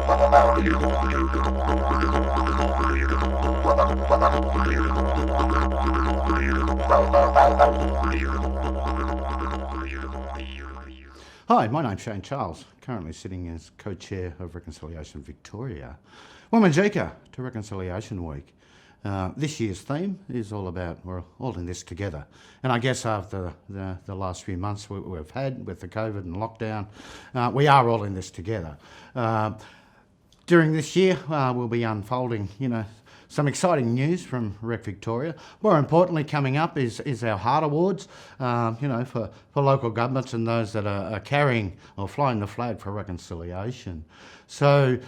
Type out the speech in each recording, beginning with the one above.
Hi, my name's Shane Charles, currently sitting as co-chair of Reconciliation Victoria. Women's Eager to Reconciliation Week. This year's theme is all about we're all in this together. And I guess after the last few months we've had with the COVID and lockdown, we are all in this together. During this year, we'll be unfolding, some exciting news from Rec Victoria. More importantly, coming up is our HART Awards, for local governments and those that are carrying or flying the flag for reconciliation. So,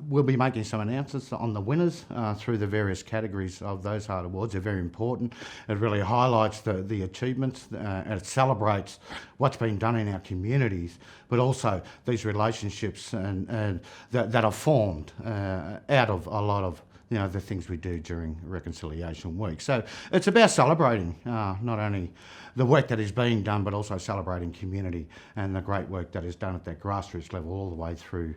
we'll be making some announcements on the winners through the various categories of those HART Awards. They're very important. It really highlights the achievements and it celebrates what's been done in our communities, but also these relationships and that are formed out of a lot of the things we do during Reconciliation Week. So it's about celebrating not only the work that is being done, but also celebrating community and the great work that is done at that grassroots level all the way through,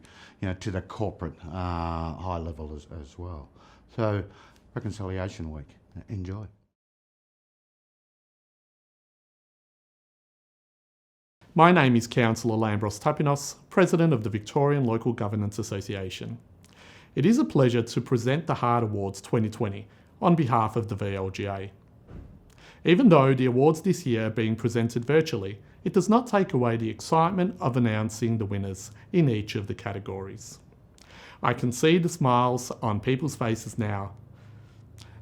to the corporate high level as well. So Reconciliation Week, enjoy. My name is Councillor Lambros Tapinos, President of the Victorian Local Governance Association. It is a pleasure to present the HART Awards 2020 on behalf of the VLGA. Even though the awards this year are being presented virtually, it does not take away the excitement of announcing the winners in each of the categories. I can see the smiles on people's faces now.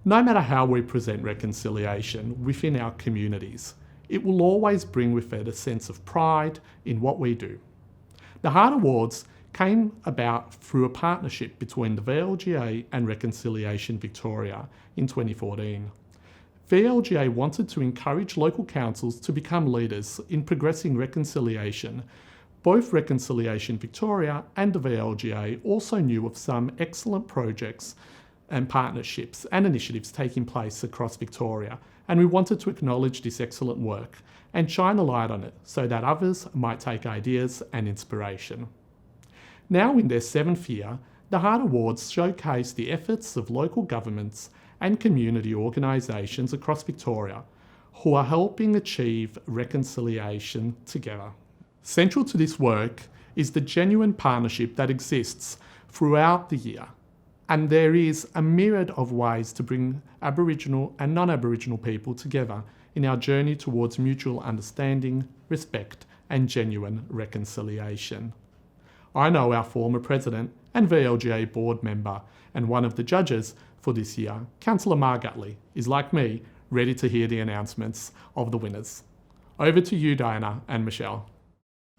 No matter how we present reconciliation within our communities, it will always bring with it a sense of pride in what we do. The HART Awards came about through a partnership between the VLGA and Reconciliation Victoria in 2014. VLGA wanted to encourage local councils to become leaders in progressing reconciliation. Both Reconciliation Victoria and the VLGA also knew of some excellent projects and partnerships and initiatives taking place across Victoria, and we wanted to acknowledge this excellent work and shine a light on it so that others might take ideas and inspiration. Now in their 7th year, the HART Awards showcase the efforts of local governments and community organisations across Victoria who are helping achieve reconciliation together. Central to this work is the genuine partnership that exists throughout the year, and there is a myriad of ways to bring Aboriginal and non-Aboriginal people together in our journey towards mutual understanding, respect and genuine reconciliation. I know our former President and VLGA board member and one of the judges for this year, Councillor Margutley, is like me, ready to hear the announcements of the winners. Over to you, Diana and Michelle.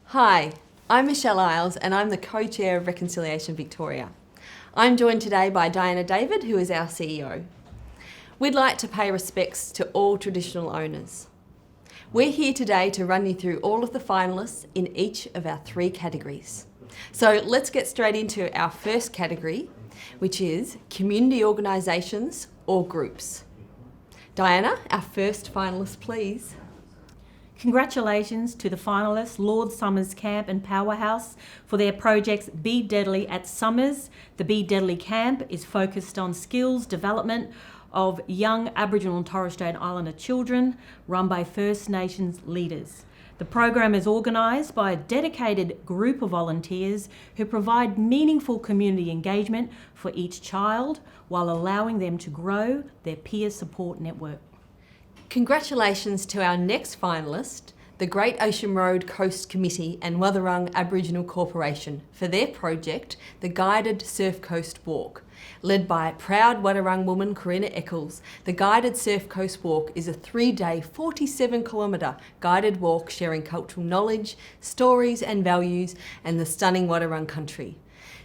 Hi, I'm Michelle Isles and I'm the co-chair of Reconciliation Victoria. I'm joined today by Diana David, who is our CEO. We'd like to pay respects to all traditional owners. We're here today to run you through all of the finalists in each of our 3 categories. So let's get straight into our first category, which is community organisations or groups. Diana, our first finalist, please. Congratulations to the finalists Lord Somers Camp and Powerhouse for their projects Be Deadly at Somers. The Be Deadly Camp is focused on skills development of young Aboriginal and Torres Strait Islander children run by First Nations leaders. The program is organised by a dedicated group of volunteers who provide meaningful community engagement for each child while allowing them to grow their peer support network. Congratulations to our next finalist, the Great Ocean Road Coast Committee and Wathaurong Aboriginal Corporation for their project, the Guided Surf Coast Walk. Led by proud Wathaurong woman Karina Eccles, the Guided Surf Coast Walk is a 3-day, 47-kilometre guided walk sharing cultural knowledge, stories and values and the stunning Wathaurong country.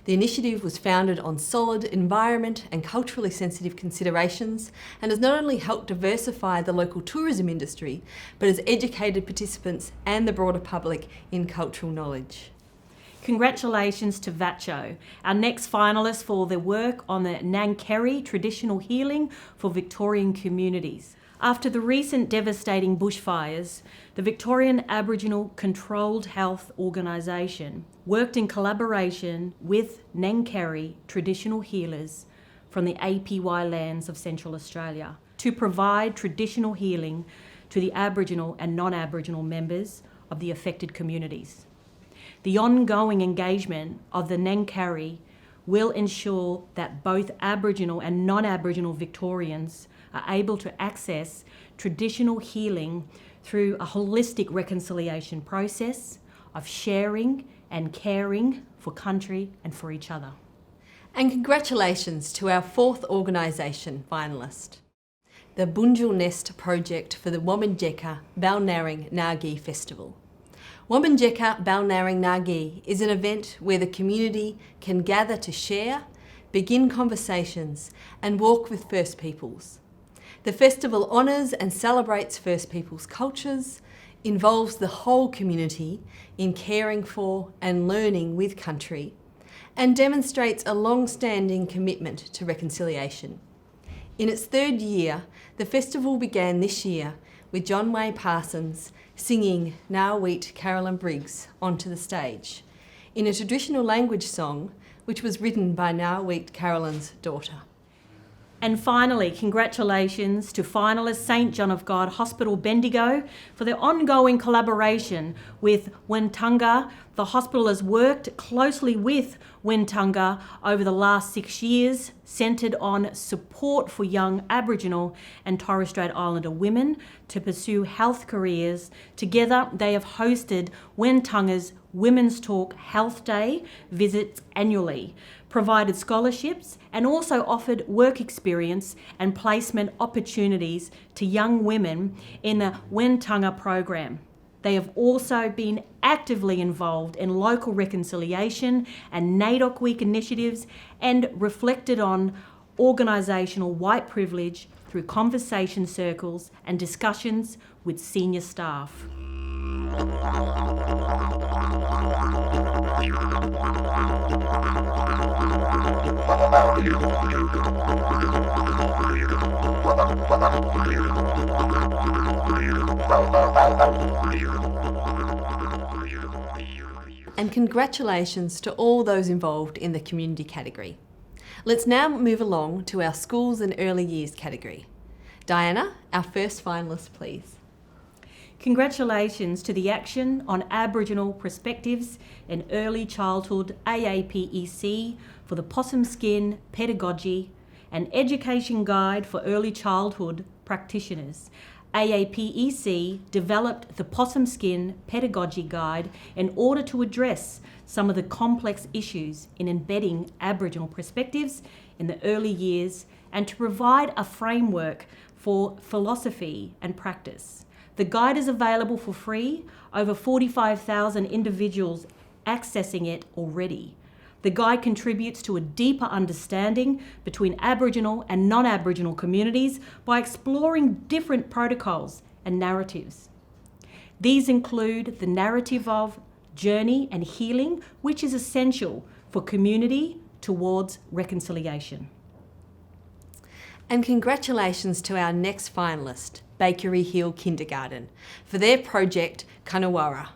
The initiative was founded on solid environment and culturally sensitive considerations and has not only helped diversify the local tourism industry, but has educated participants and the broader public in cultural knowledge. Congratulations to VATCHO, our next finalist for their work on the Nangkerry traditional healing for Victorian communities. After the recent devastating bushfires, the Victorian Aboriginal Controlled Health Organisation worked in collaboration with Nangkeri traditional healers from the APY lands of Central Australia to provide traditional healing to the Aboriginal and non-Aboriginal members of the affected communities. The ongoing engagement of the Nangkeri will ensure that both Aboriginal and non-Aboriginal Victorians are able to access traditional healing through a holistic reconciliation process of sharing and caring for country and for each other. And congratulations to our fourth organisation finalist, the Bunjil Nest project for the Wominjeka Balnarring Nagi Festival. Wominjeka Balnarring Nagi is an event where the community can gather to share, begin conversations and walk with First Peoples. The festival honours and celebrates First Peoples cultures, involves the whole community in caring for and learning with country, and demonstrates a long-standing commitment to reconciliation. In its third year, the festival began this year with John Way Parsons singing Ngawit Carolyn Briggs onto the stage in a traditional language song which was written by Ngawit Carolyn's daughter. And finally, congratulations to finalist St John of God Hospital Bendigo for their ongoing collaboration with Wentunga. The hospital has worked closely with Wentunga over the last 6 years, centred on support for young Aboriginal and Torres Strait Islander women to pursue health careers. Together, they have hosted Wentunga's Women's Talk Health Day visits annually, provided scholarships and also offered work experience and placement opportunities to young women in the Wentunga program. They have also been actively involved in local reconciliation and NAIDOC Week initiatives and reflected on organisational white privilege through conversation circles and discussions with senior staff. And congratulations to all those involved in the community category. Let's now move along to our schools and early years category. Diana, our first finalist, please. Congratulations to the Action on Aboriginal Perspectives in Early Childhood AAPEC for the Possum Skin Pedagogy and Education Guide for Early Childhood Practitioners. AAPEC developed the Possum Skin Pedagogy Guide in order to address some of the complex issues in embedding Aboriginal perspectives in the early years and to provide a framework for philosophy and practice. The guide is available for free, over 45,000 individuals accessing it already. The guide contributes to a deeper understanding between Aboriginal and non-Aboriginal communities by exploring different protocols and narratives. These include the narrative of journey and healing, which is essential for community towards reconciliation. And congratulations to our next finalist, Bakery Hill Kindergarten, for their project Kanawara.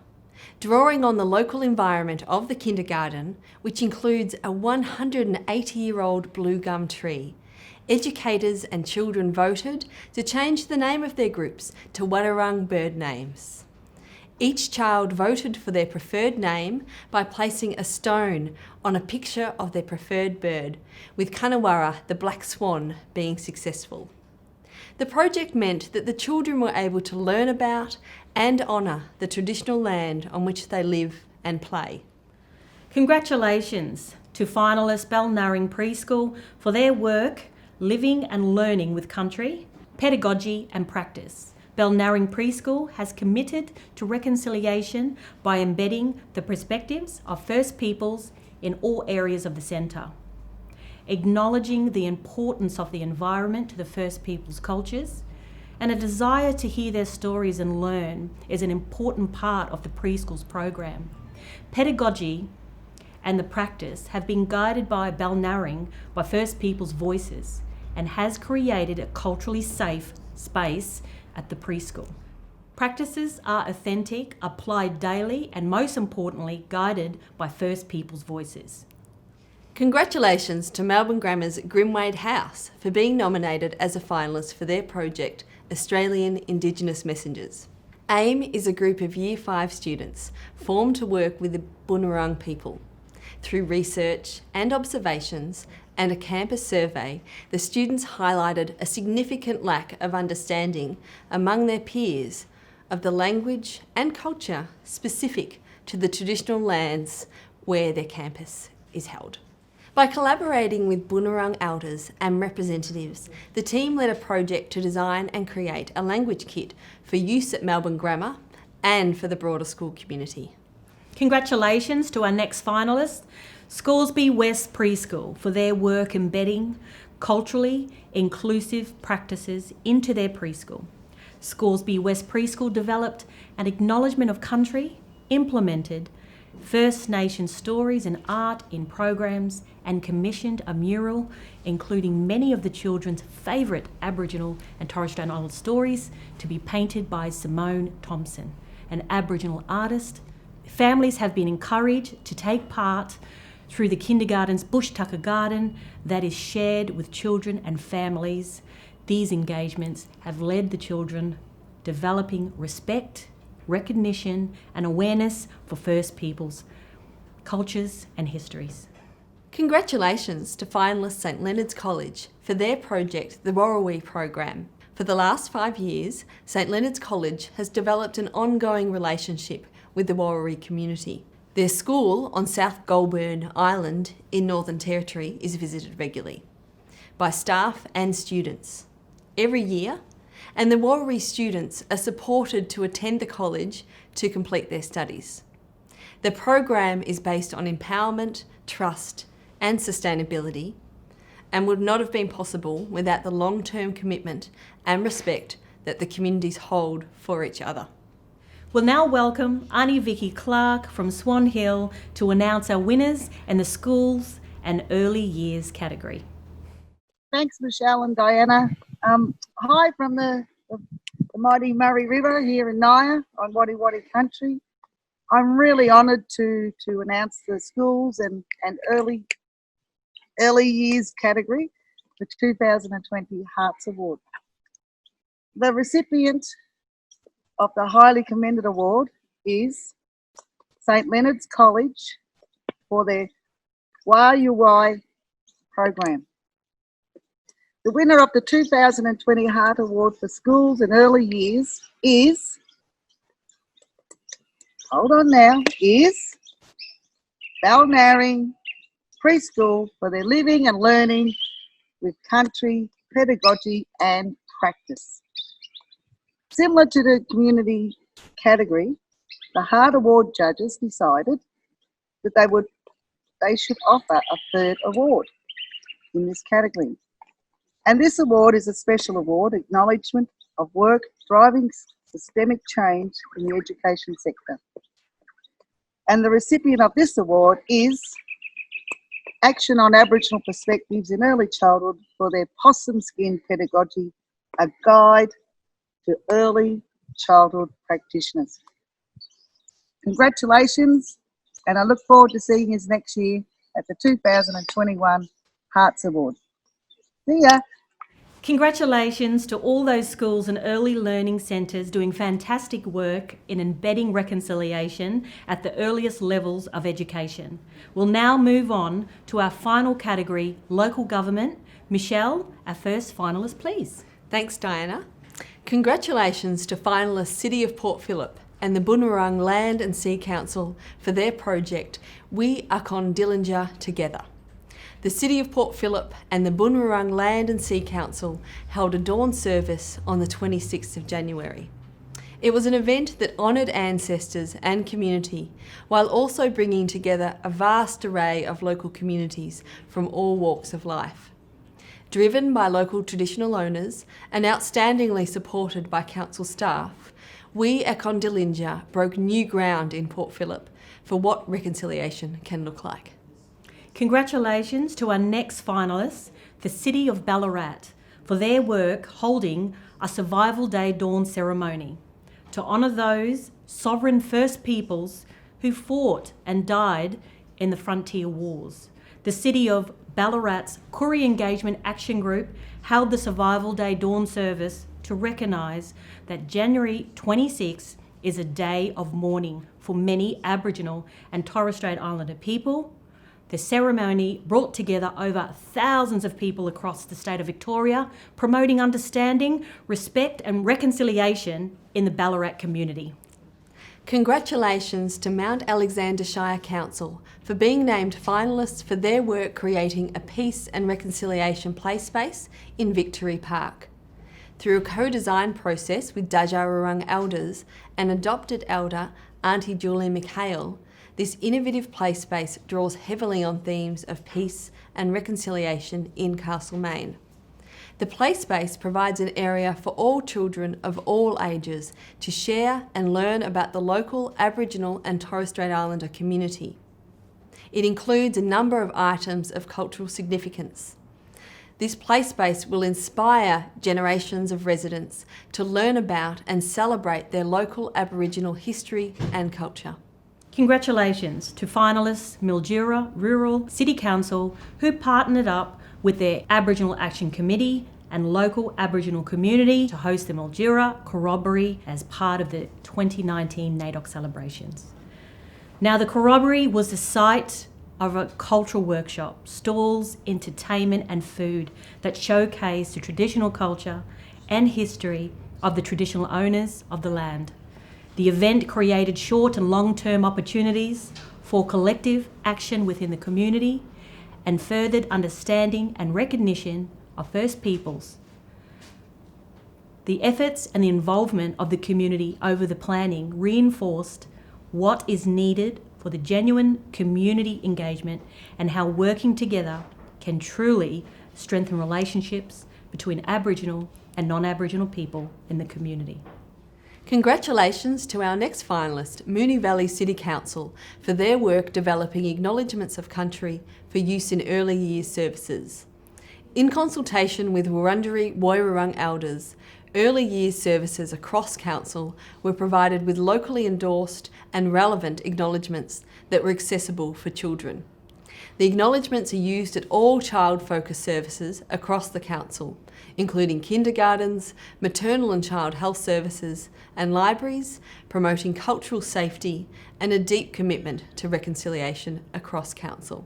Drawing on the local environment of the kindergarten, which includes a 180-year-old blue gum tree, educators and children voted to change the name of their groups to Wadawurrung bird names. Each child voted for their preferred name by placing a stone on a picture of their preferred bird, with Kanawara, the black swan, being successful. The project meant that the children were able to learn about and honour the traditional land on which they live and play. Congratulations to finalist Balnarring Preschool for their work living and learning with country, pedagogy and practice. Balnarring Preschool has committed to reconciliation by embedding the perspectives of First Peoples in all areas of the centre. Acknowledging the importance of the environment to the First Peoples cultures and a desire to hear their stories and learn is an important part of the preschool's program. Pedagogy and the practice have been guided by Balnarring by First Peoples voices and has created a culturally safe space at the preschool. Practices are authentic, applied daily, and most importantly, guided by First Peoples voices. Congratulations to Melbourne Grammar's Grimwade House for being nominated as a finalist for their project, Australian Indigenous Messengers. AIM is a group of Year 5 students formed to work with the Bunurong people. Through research and observations and a campus survey, the students highlighted a significant lack of understanding among their peers of the language and culture specific to the traditional lands where their campus is held. By collaborating with Bunurong elders and representatives, the team led a project to design and create a language kit for use at Melbourne Grammar and for the broader school community. Congratulations to our next finalist, Scoresby West Preschool, for their work embedding culturally inclusive practices into their preschool. Scoresby West Preschool developed an acknowledgement of country, implemented First Nation stories and art in programs, and commissioned a mural including many of the children's favourite Aboriginal and Torres Strait Islander stories to be painted by Simone Thompson, an Aboriginal artist. Families have been encouraged to take part through the kindergarten's Bush Tucker Garden that is shared with children and families. These engagements have led the children developing respect, recognition and awareness for First Peoples, cultures and histories. Congratulations to finalists St Leonard's College for their project, the Warrawee program. For the last 5 years, St Leonard's College has developed an ongoing relationship with the Warrawee community. Their school on South Goulburn Island in Northern Territory is visited regularly by staff and students every year, and the Warrawee students are supported to attend the college to complete their studies. The program is based on empowerment, trust and sustainability, and would not have been possible without the long-term commitment and respect that the communities hold for each other. We'll now welcome Auntie Vicky Clark from Swan Hill to announce our winners in the schools and early years category. Thanks, Michelle and Diana. Hi from the mighty Murray River here in Naya on Wadi Wadi country. I'm really honoured to announce the schools and early years category, the 2020 HART Award. The recipient of the highly commended award is St Leonard's College for their YUY program. The winner of the 2020 HART Award for Schools and Early Years is Balnarring Preschool for their living and learning with country, pedagogy and practice. Similar to the community category, the HART Award judges decided that they should offer a third award in this category. And this award is a special award, acknowledgement of work driving systemic change in the education sector. And the recipient of this award is Action on Aboriginal Perspectives in Early Childhood for their Possum Skin Pedagogy, a guide to early childhood practitioners. Congratulations, and I look forward to seeing you next year at the 2021 HARTS Award. See ya. Congratulations to all those schools and early learning centres doing fantastic work in embedding reconciliation at the earliest levels of education. We'll now move on to our final category, local government. Michelle, our first finalist, please. Thanks, Diana. Congratulations to finalists City of Port Phillip and the Bunurong Land and Sea Council for their project, We Akon Dillinger Together. The City of Port Phillip and the Bunurong Land and Sea Council held a dawn service on the 26th of January. It was an event that honoured ancestors and community, while also bringing together a vast array of local communities from all walks of life. Driven by local traditional owners and outstandingly supported by council staff, We Akon Dillinger broke new ground in Port Phillip for what reconciliation can look like. Congratulations to our next finalists, the City of Ballarat, for their work holding a Survival Day Dawn ceremony to honour those sovereign First Peoples who fought and died in the frontier wars. The City of Ballarat's Koori Engagement Action Group held the Survival Day Dawn service to recognise that January 26 is a day of mourning for many Aboriginal and Torres Strait Islander people. The ceremony brought together over thousands of people across the state of Victoria, promoting understanding, respect and reconciliation in the Ballarat community. Congratulations to Mount Alexander Shire Council for being named finalists for their work creating a peace and reconciliation play space in Victory Park. Through a co-design process with Djarawurrung elders and adopted elder Auntie Julie McHale, this innovative play space draws heavily on themes of peace and reconciliation in Castlemaine. The play space provides an area for all children of all ages to share and learn about the local Aboriginal and Torres Strait Islander community. It includes a number of items of cultural significance. This play space will inspire generations of residents to learn about and celebrate their local Aboriginal history and culture. Congratulations to finalists Mildura Rural City Council who partnered up with their Aboriginal Action Committee and local Aboriginal community to host the Mildura Corroboree as part of the 2019 NAIDOC celebrations. Now, the Corroboree was the site of a cultural workshop, stalls, entertainment and food that showcased the traditional culture and history of the traditional owners of the land. The event created short and long-term opportunities for collective action within the community and furthered understanding and recognition of First Peoples. The efforts and the involvement of the community over the planning reinforced what is needed for the genuine community engagement and how working together can truly strengthen relationships between Aboriginal and non-Aboriginal people in the community. Congratulations to our next finalist, Moonee Valley City Council, for their work developing acknowledgements of country for use in early years services. In consultation with Wurundjeri Woiwurrung elders, early years services across council were provided with locally endorsed and relevant acknowledgements that were accessible for children. The acknowledgements are used at all child-focused services across the council, including kindergartens, maternal and child health services and libraries, promoting cultural safety and a deep commitment to reconciliation across council.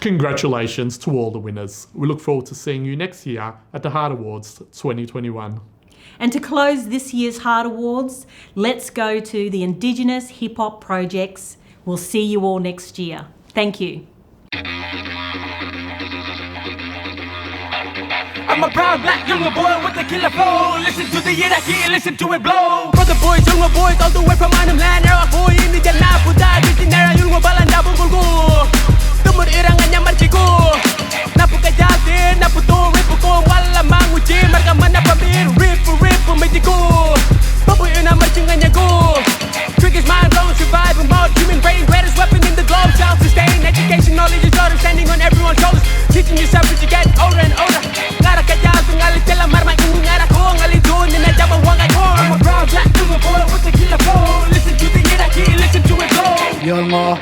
Congratulations to all the winners. We look forward to seeing you next year at the HART Awards 2021. And to close this year's HART Awards, let's go to the Indigenous Hip Hop Projects. We'll see you all next year. Thank you. I'm a proud black younger boy with a killer flow. Listen to the Iraqi, listen to it blow. Brother boys, younger boys, all the way from Anam land. Era boy, ini jana puta, di nera yung balanda bungulgu. Tumur irangannya marciku. Napu kajati, napu tu ripuku. Wala manguji, marga mana pamir. Ripu, majiku. Babu ina marcingannya go. Triggers mind blown, survive and mode. Human brain, greatest weapon in the globe. Self-sustained education, knowledge is order. Standing on everyone's shoulders. Teaching yourself as you get older and older. I'm a proud black young boy with a killer flow. Listen to the Iraqi, listen to it blow. You're more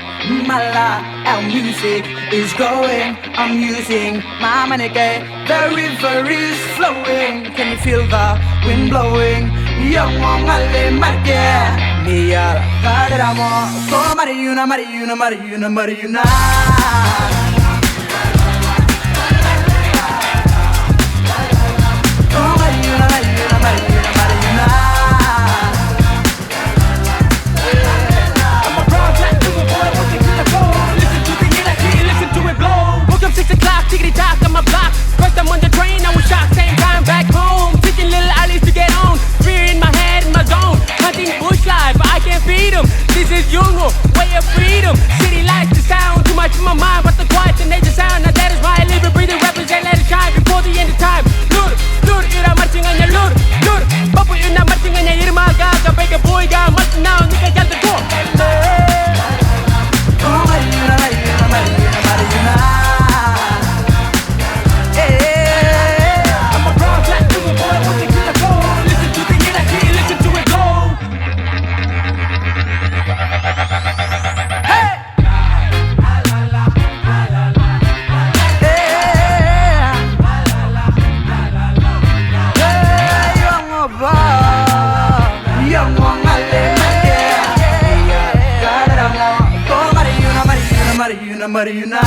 mala, our music is growing. I'm using my money, the river is flowing. Can you feel the wind blowing? Young one, ale marke. Mia, kaderamo. So Mariuna. On my block. First I'm on the train, I was shocked, same time back home. Teaching little alleys to get on. Fear in my head, in my zone. Hunting bush life, but I can't feed them. This is Yungo, way of freedom. City lights, the sound, too much in my mind, but the మరియు నా